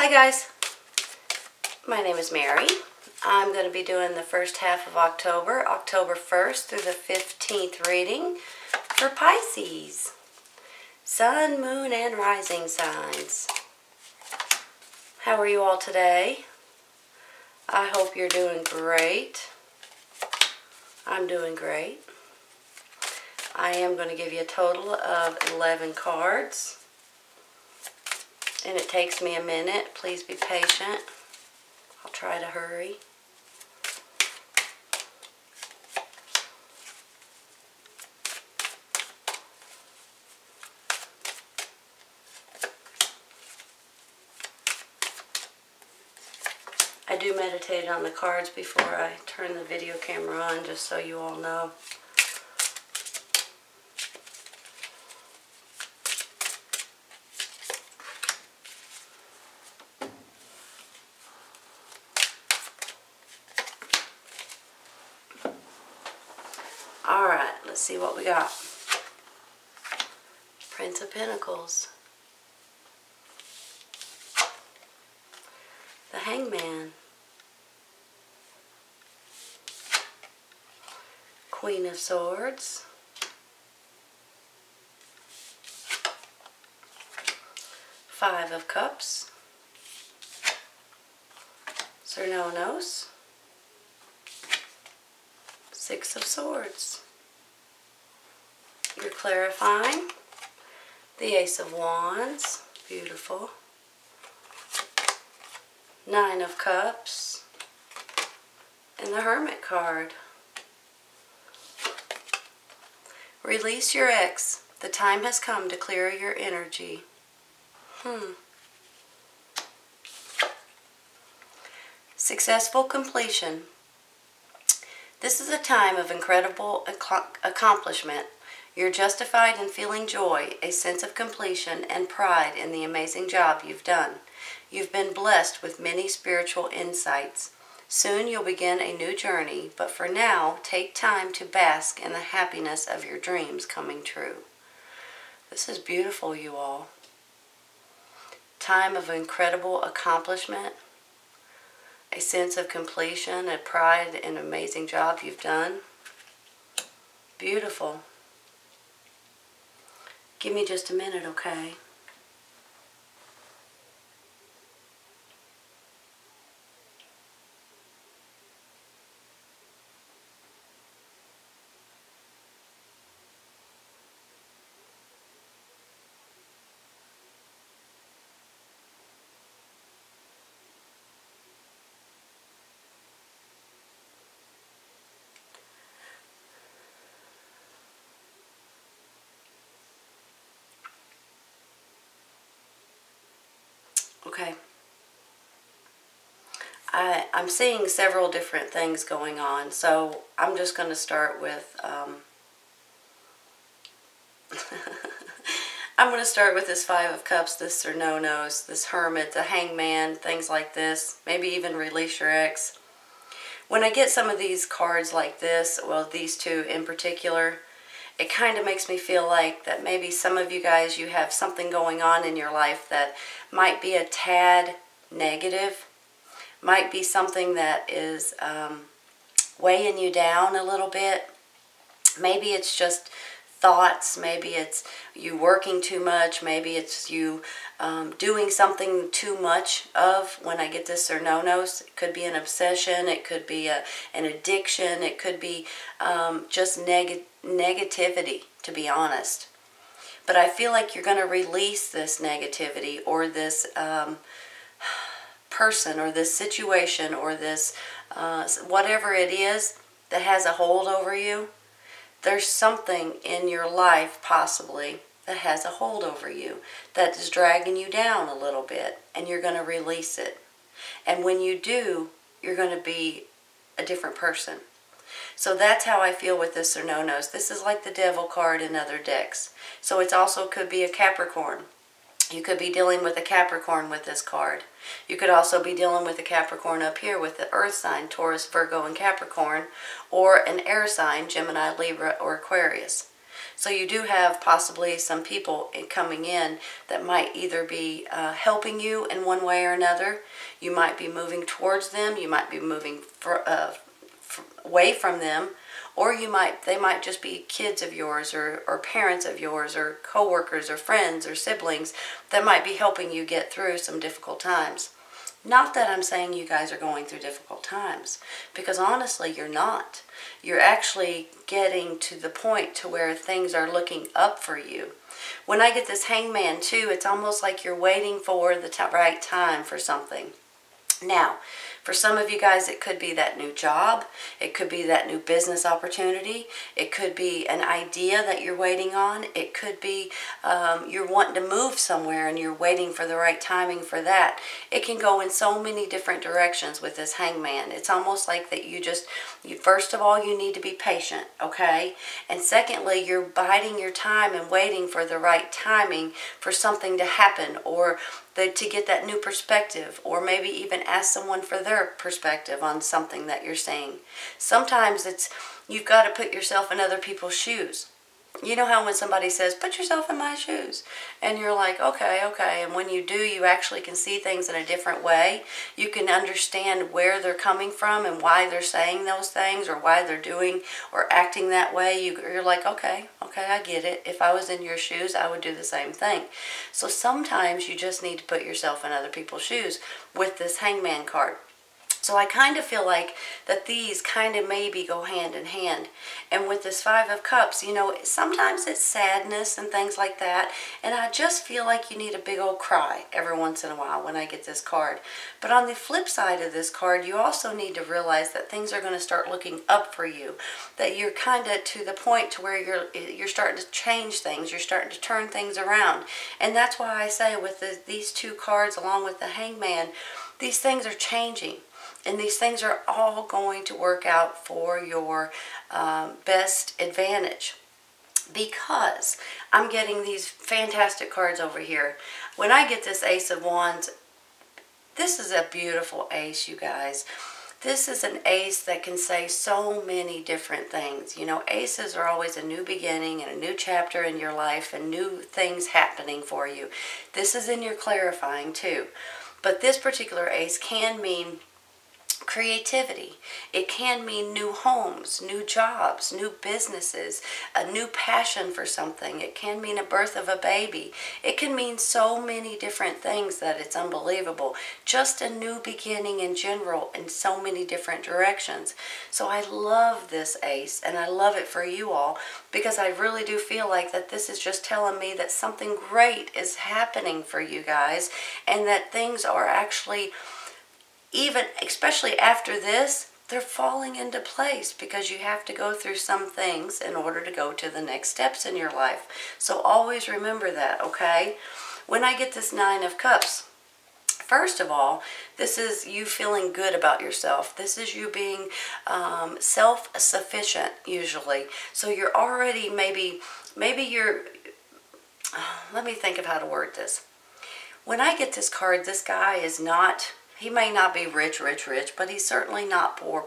Hi guys, my name is Mary. I'm going to be doing the first half of October, October 1st through the 15th reading for Pisces. Sun, moon, and rising signs. How are you all today? I hope you're doing great. I'm doing great. I am going to give you a total of 11 cards. And it takes me a minute. Please be patient. I'll try to hurry. I do meditate on the cards before I turn the video camera on, just so you all know. Alright, let's see what we got. Prince of Pentacles. The Hangman. Queen of Swords. Five of Cups. Cernonos. Six of Swords. You're clarifying. The Ace of Wands. Beautiful. Nine of Cups. And the Hermit card. Release your ex. The time has come to clear your energy. Successful completion. This is a time of incredible accomplishment. You're justified in feeling joy, a sense of completion, and pride in the amazing job you've done. You've been blessed with many spiritual insights. Soon you'll begin a new journey, but for now, take time to bask in the happiness of your dreams coming true. This is beautiful, you all. Time of incredible accomplishment. A sense of completion, a pride in an amazing job you've done. Beautiful. Give me just a minute, okay? Okay. I'm seeing several different things going on, so I'm just going to start with I'm going to start with this Five of Cups, this Cernonos, this Hermit, the Hangman, things like this. Maybe even release your ex. When I get some of these cards like this, well, these two in particular, it kind of makes me feel like that maybe some of you guys, you have something going on in your life that might be a tad negative, might be something that is weighing you down a little bit. Maybe it's just thoughts, maybe it's you working too much, maybe it's you doing something too much of. When I get this Cernonos, it could be an obsession, it could be an addiction, it could be just negativity, to be honest. But I feel like you're going to release this negativity or this person or this situation or this whatever it is that has a hold over you. There's something in your life possibly that has a hold over you that is dragging you down a little bit, and you're going to release it. And when you do, you're going to be a different person. So that's how I feel with this Cernonos. This is like the Devil card in other decks. So it also could be a Capricorn. You could be dealing with a Capricorn with this card. You could also be dealing with a Capricorn up here with the Earth sign, Taurus, Virgo, and Capricorn, or an air sign, Gemini, Libra, or Aquarius. So you do have possibly some people coming in that might either be helping you in one way or another. You might be moving towards them. You might be moving away from them. Or they might just be kids of yours or parents of yours or coworkers or friends or siblings that might be helping you get through some difficult times. Not that I'm saying you guys are going through difficult times, because honestly, you're not. You're actually getting to the point to where things are looking up for you. When I get this Hangman too, it's almost like you're waiting for the right time for something. Now, for some of you guys, it could be that new job. It could be that new business opportunity. It could be an idea that you're waiting on. It could be you're wanting to move somewhere and you're waiting for the right timing for that. It can go in so many different directions with this Hangman. It's almost like that first of all, you need to be patient, okay? And secondly, you're biding your time and waiting for the right timing for something to happen, or to get that new perspective, or maybe even ask someone for their perspective on something that you're saying. Sometimes you've got to put yourself in other people's shoes. You know how when somebody says, put yourself in my shoes, and you're like, okay, and when you do, you actually can see things in a different way. You can understand where they're coming from and why they're saying those things or why they're doing or acting that way. You're like, okay, I get it. If I was in your shoes, I would do the same thing. So sometimes you just need to put yourself in other people's shoes with this Hangman card. So I kind of feel like that these kind of maybe go hand in hand. And with this Five of Cups, sometimes it's sadness and things like that. And I just feel like you need a big old cry every once in a while when I get this card. But on the flip side of this card, you also need to realize that things are going to start looking up for you. That you're kind of to the point to where you're starting to change things. You're starting to turn things around. And that's why I say with these two cards along with the Hangman, these things are changing. And these things are all going to work out for your best advantage. Because I'm getting these fantastic cards over here. When I get this Ace of Wands, this is a beautiful ace, you guys. This is an ace that can say so many different things. Aces are always a new beginning and a new chapter in your life and new things happening for you. This is in your clarifying too. But this particular ace can mean creativity. It can mean new homes, new jobs, new businesses, a new passion for something. It can mean a birth of a baby. It can mean so many different things that it's unbelievable. Just a new beginning in general in so many different directions. So I love this ace, and I love it for you all, because I really do feel like that this is just telling me that something great is happening for you guys, and that things are actually, even especially after this, they're falling into place, because you have to go through some things in order to go to the next steps in your life. So always remember that, okay? When I get this Nine of Cups, first of all, this is you feeling good about yourself. This is you being self-sufficient, usually. So you're already maybe you're, let me think of how to word this. When I get this card, this guy is not, he may not be rich, but he's certainly not poor.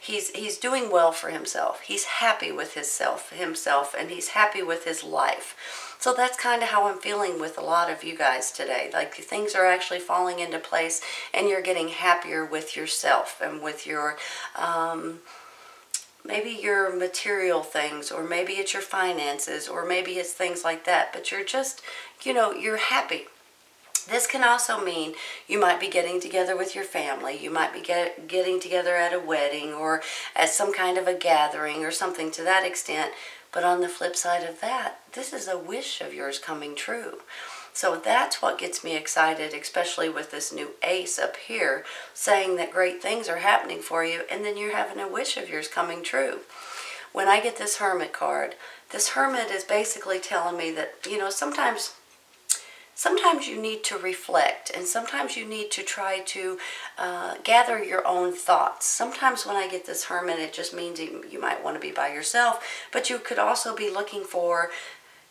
He's doing well for himself. He's happy with himself, and he's happy with his life. So that's kind of how I'm feeling with a lot of you guys today. Like things are actually falling into place, and you're getting happier with yourself and with your, maybe your material things, or maybe it's your finances, or maybe it's things like that. But you're just, you're happy. This can also mean you might be getting together with your family. You might be getting together at a wedding or at some kind of a gathering or something to that extent. But on the flip side of that, this is a wish of yours coming true. So that's what gets me excited, especially with this new ace up here, saying that great things are happening for you, and then you're having a wish of yours coming true. When I get this Hermit card, this Hermit is basically telling me that, sometimes you need to reflect, and sometimes you need to try to gather your own thoughts. Sometimes when I get this Hermit, it just means you might want to be by yourself, but you could also be looking for,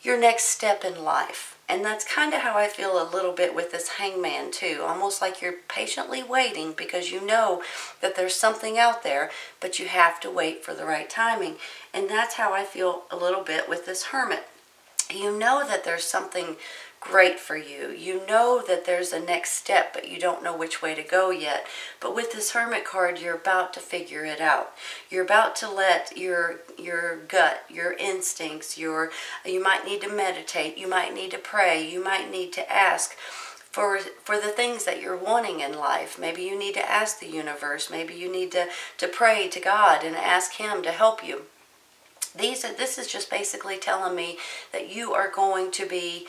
your next step in life. And that's kind of how I feel a little bit with this hangman too. Almost like you're patiently waiting because you know that there's something out there, but you have to wait for the right timing. And that's how I feel a little bit with this hermit. You know that there's something great for you. You know that there's a next step, but you don't know which way to go yet. But with this hermit card, you're about to figure it out. You're about to let your gut, your instincts, you might need to meditate, you might need to pray, you might need to ask for the things that you're wanting in life. Maybe you need to ask the universe. Maybe you need to pray to God and ask Him to help you. This is just basically telling me that you are going to be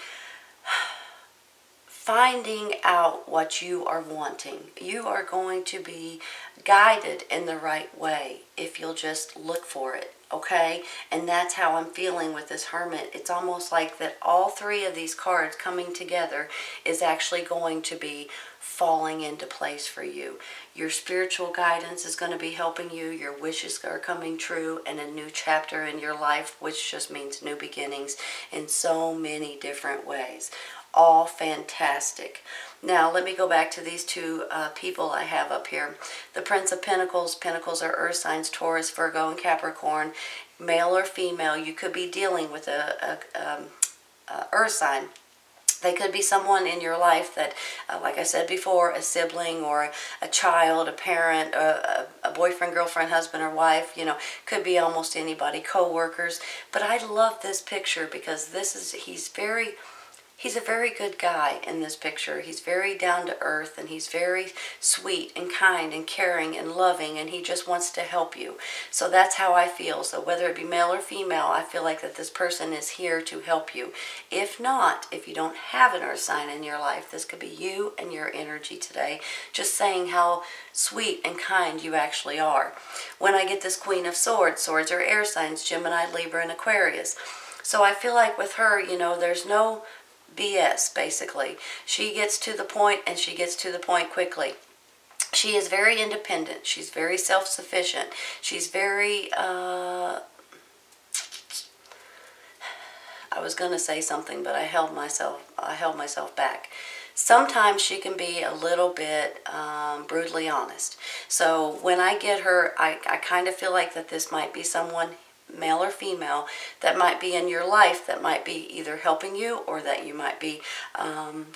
finding out what you are wanting. You are going to be guided in the right way if you'll just look for it, okay? And that's how I'm feeling with this hermit. It's almost like that all three of these cards coming together is actually going to be falling into place for you. Your spiritual guidance is going to be helping you. Your wishes are coming true, and a new chapter in your life, which just means new beginnings in so many different ways. All fantastic. Now let me go back to these two people I have up here. The Prince of Pentacles. Pentacles are earth signs: Taurus, Virgo, and Capricorn. Male or female, you could be dealing with a earth sign. They could be someone in your life that, like I said before, a sibling or a child, a parent, a boyfriend, girlfriend, husband, or wife. You know, could be almost anybody, co-workers. But I love this picture because he's a very good guy in this picture. He's very down to earth, and he's very sweet and kind and caring and loving, and he just wants to help you. So that's how I feel. So whether it be male or female, I feel like that this person is here to help you. If not, if you don't have an earth sign in your life, this could be you and your energy today, just saying how sweet and kind you actually are. When I get this Queen of Swords, swords are air signs: Gemini, Libra, and Aquarius. So I feel like with her, you know, there's no BS, basically. She gets to the point, and she gets to the point quickly. She is very independent. She's very self-sufficient. She's very, I was going to say something, but I held myself back. Sometimes she can be a little bit brutally honest. So when I get her, I kind of feel like that this might be someone, male or female, that might be in your life, that might be either helping you or that you might be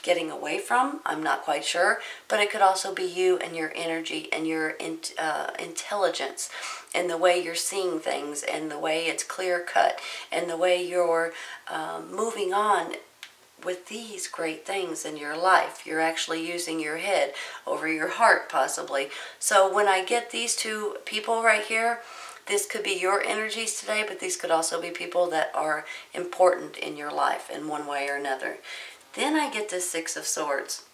getting away from. I'm not quite sure, but it could also be you and your energy and your intelligence and the way you're seeing things and the way it's clear cut and the way you're moving on with these great things in your life. You're actually using your head over your heart, possibly. So when I get these two people right here, this could be your energies today, but these could also be people that are important in your life in one way or another. Then I get this Six of Swords.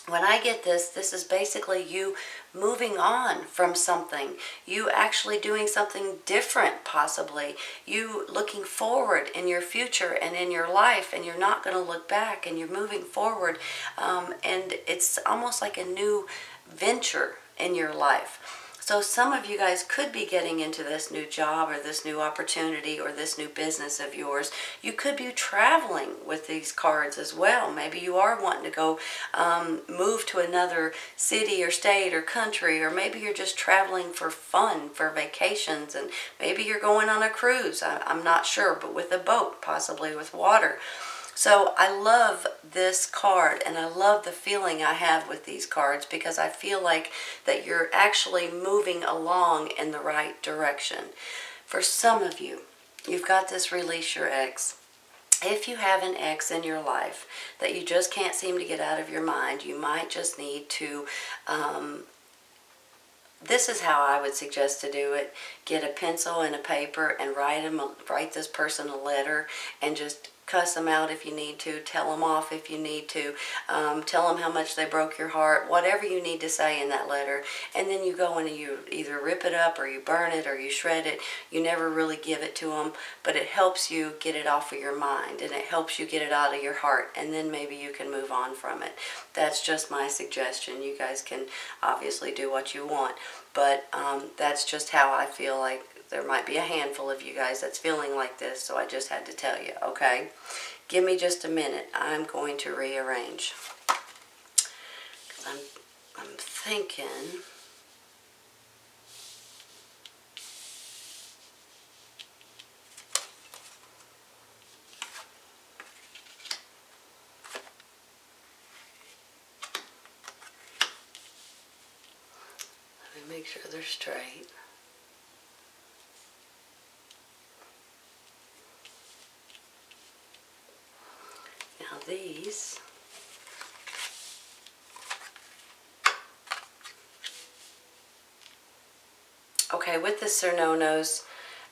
When I get this, this is basically you moving on from something. You actually doing something different, possibly. You looking forward in your future and in your life, and you're not going to look back, and you're moving forward. And it's almost like a new venture in your life. So some of you guys could be getting into this new job or this new opportunity or this new business of yours. You could be traveling with these cards as well. Maybe you are wanting to go move to another city or state or country, or maybe you're just traveling for fun, for vacations, and maybe you're going on a cruise. I'm not sure, but with a boat, possibly with water. So I love this card, and I love the feeling I have with these cards, because I feel like that you're actually moving along in the right direction. For some of you, you've got this release your ex. If you have an ex in your life that you just can't seem to get out of your mind, you might just need to, this is how I would suggest to do it. Get a pencil and a paper and write this person a letter, and just cuss them out if you need to, tell them off if you need to, tell them how much they broke your heart, whatever you need to say in that letter. And then you go and you either rip it up or you burn it or you shred it. You never really give it to them, but it helps you get it off of your mind, and it helps you get it out of your heart, and then maybe you can move on from it. That's just my suggestion. You guys can obviously do what you want, but that's just how I feel like There might be a handful of you guys that's feeling like this, so I just had to tell you, okay? Give me just a minute. I'm going to rearrange. 'Cause I'm thinking... Let me make sure they're straight. Now these, okay, with the Sir No-Nos,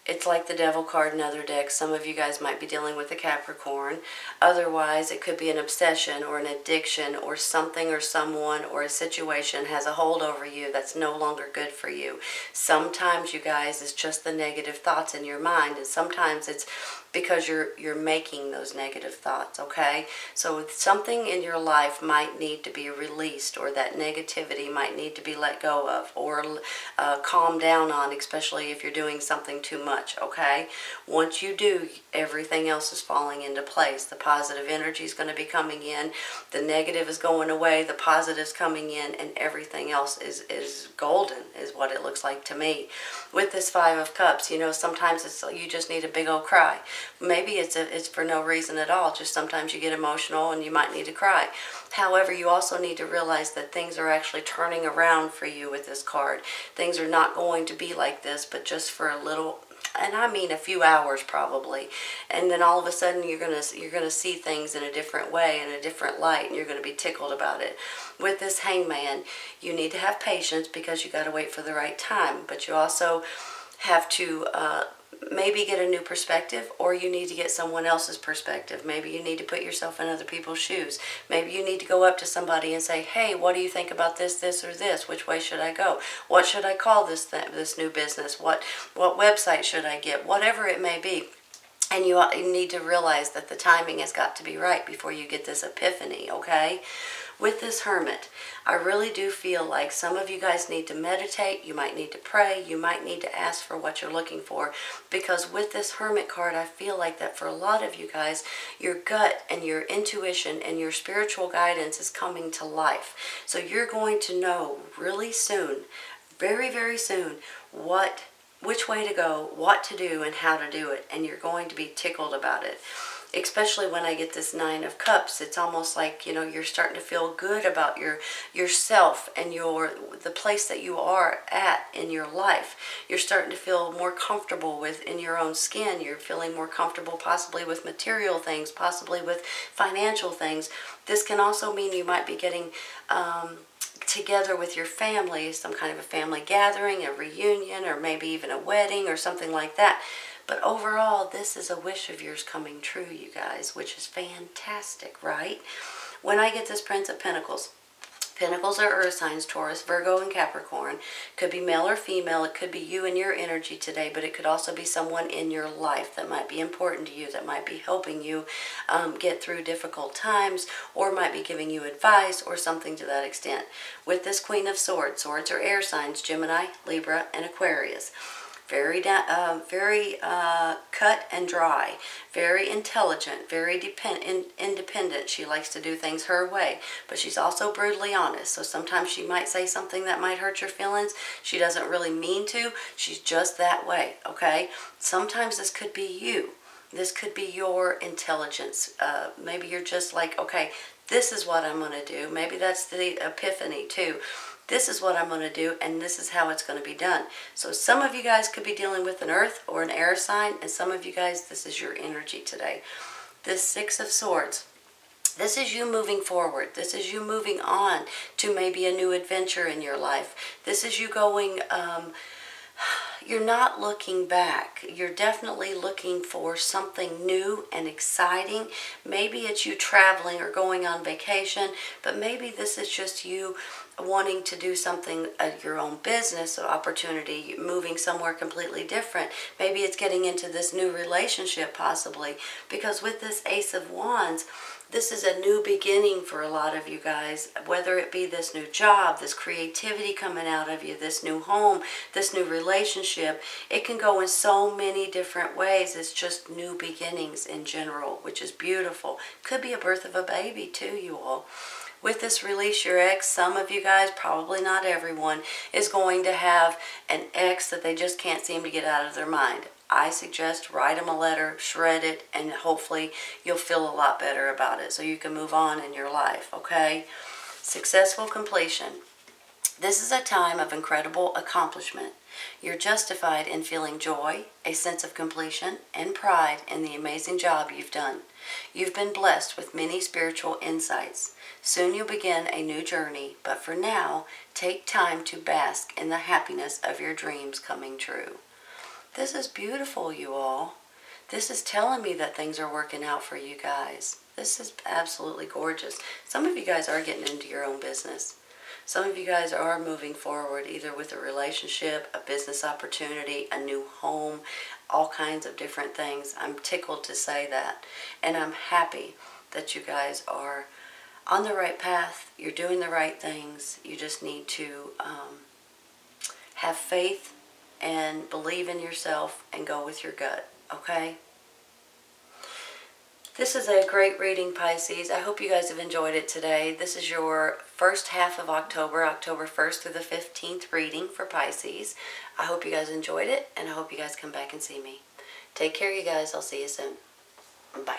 it's like the Devil card in other decks. Some of you guys might be dealing with a Capricorn. Otherwise, it could be an obsession or an addiction or something or someone or a situation has a hold over you that's no longer good for you. Sometimes, you guys, it's just the negative thoughts in your mind, and sometimes it's because you're making those negative thoughts, okay? So something in your life might need to be released, or that negativity might need to be let go of, or calm down on, especially if you're doing something too much, okay? Once you do, everything else is falling into place. The positive energy is going to be coming in, the negative is going away, the positive's coming in, and everything else is golden, is what it looks like to me. With this Five of Cups, you know, sometimes it's you just need a big old cry. Maybe it's for no reason at all, just sometimes you get emotional and you might need to cry. However, you also need to realize that things are actually turning around for you with this card. Things are not going to be like this, but just for a little, and I mean a few hours probably, and then all of a sudden you're gonna see things in a different way, in a different light, and you're gonna be tickled about it. With this Hangman, you need to have patience because you got to wait for the right time, but you also have to maybe get a new perspective, or you need to get someone else's perspective. Maybe you need to put yourself in other people's shoes. Maybe you need to go up to somebody and say, hey, what do you think about this, this, or this? Which way should I go? What should I call this new business? What website should I get? Whatever it may be. And you need to realize that the timing has got to be right before you get this epiphany, okay? With this Hermit, I really do feel like some of you guys need to meditate, you might need to pray, you might need to ask for what you're looking for, because with this Hermit card, I feel like that for a lot of you guys, your gut and your intuition and your spiritual guidance is coming to life. So you're going to know really soon, very, very soon, which way to go, what to do, and how to do it, and you're going to be tickled about it. Especially when I get this Nine of Cups, it's almost like, you know, you're starting to feel good about yourself and the place that you are at in your life. You're starting to feel more comfortable in your own skin. You're feeling more comfortable possibly with material things, possibly with financial things. This can also mean you might be getting together with your family, some kind of a family gathering, a reunion, or maybe even a wedding or something like that. But overall, this is a wish of yours coming true, you guys, which is fantastic, right? When I get this Prince of Pentacles, Pentacles are earth signs, Taurus, Virgo, and Capricorn. Could be male or female. It could be you and your energy today, but it could also be someone in your life that might be important to you, that might be helping you get through difficult times, or might be giving you advice or something to that extent. With this Queen of Swords, swords are air signs, Gemini, Libra, and Aquarius. Very cut and dry, very intelligent, very independent. She likes to do things her way, but she's also brutally honest. So sometimes she might say something that might hurt your feelings. She doesn't really mean to. She's just that way, okay? Sometimes this could be you. This could be your intelligence. Maybe you're just like, okay, this is what I'm going to do. Maybe that's the epiphany too. This is what I'm going to do, and this is how it's going to be done. So some of you guys could be dealing with an earth or an air sign, and some of you guys, this is your energy today. This Six of Swords, this is you moving forward. This is you moving on to maybe a new adventure in your life. This is you going... you're not looking back. You're definitely looking for something new and exciting. Maybe it's you traveling or going on vacation, but maybe this is just you wanting to do something at your own business or opportunity, moving somewhere completely different. Maybe it's getting into this new relationship possibly, because with this Ace of Wands, This is a new beginning for a lot of you guys, whether it be this new job, this creativity coming out of you, this new home, this new relationship. It can go in so many different ways. It's just new beginnings in general, which is beautiful. Could be a birth of a baby too, you all. With this release your ex, some of you guys, probably not everyone, is going to have an ex that they just can't seem to get out of their mind. I suggest write them a letter, shred it, and hopefully you'll feel a lot better about it so you can move on in your life, okay? Successful completion. This is a time of incredible accomplishment. You're justified in feeling joy, a sense of completion, and pride in the amazing job you've done. You've been blessed with many spiritual insights. Soon you'll begin a new journey, but for now, take time to bask in the happiness of your dreams coming true. This is beautiful, you all. This is telling me that things are working out for you guys. This is absolutely gorgeous. Some of you guys are getting into your own business. Some of you guys are moving forward either with a relationship, a business opportunity, a new home, all kinds of different things. I'm tickled to say that. And I'm happy that you guys are on the right path. You're doing the right things. You just need to have faith and believe in yourself and go with your gut, okay? This is a great reading, Pisces. I hope you guys have enjoyed it today. This is your first half of October, October 1st through the 15th reading for Pisces. I hope you guys enjoyed it, and I hope you guys come back and see me. Take care, you guys. I'll see you soon. Bye.